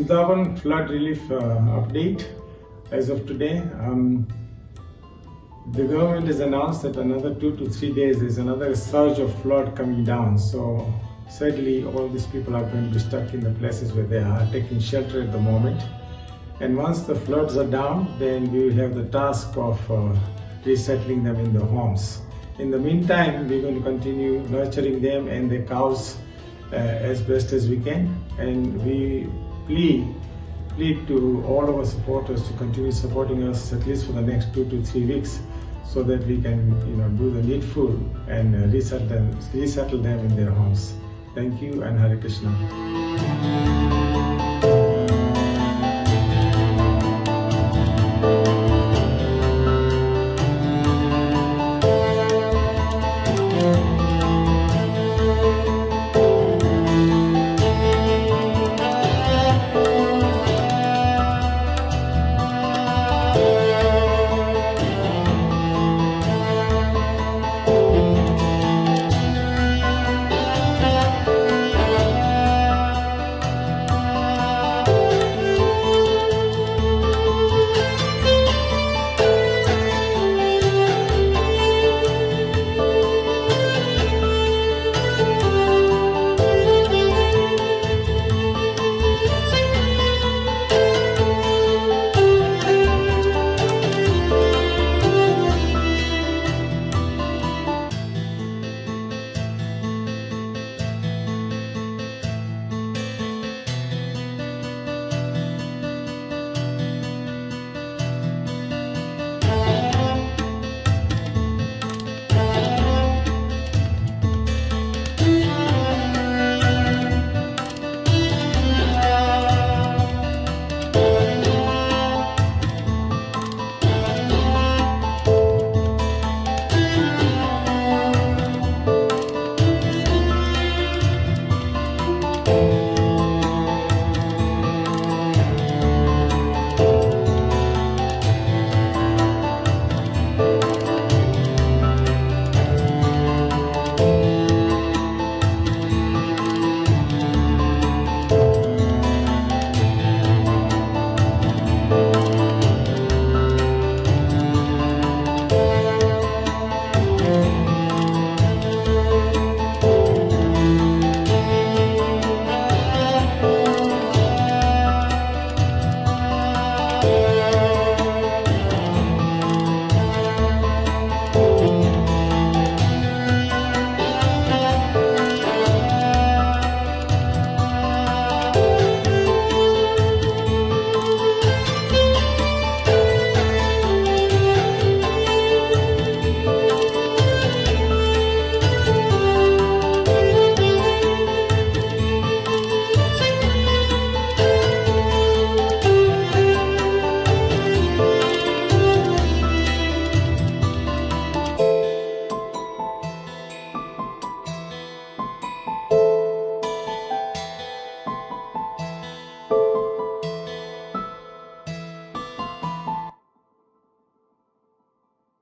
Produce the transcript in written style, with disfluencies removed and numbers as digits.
Govardhan flood relief update as of today. The government has announced that another 2 to 3 days there's another surge of flood coming down. So sadly, all these people are going to be stuck in the places where they are taking shelter at the moment. And once the floods are down, then we will have the task of resettling them in their homes. In the meantime, we're going to continue nurturing them and their cows as best as we can, and we plead to all of our supporters to continue supporting us at least for the next 2 to 3 weeks, so that we can do the needful and resettle them in their homes. Thank you, and Hare Krishna.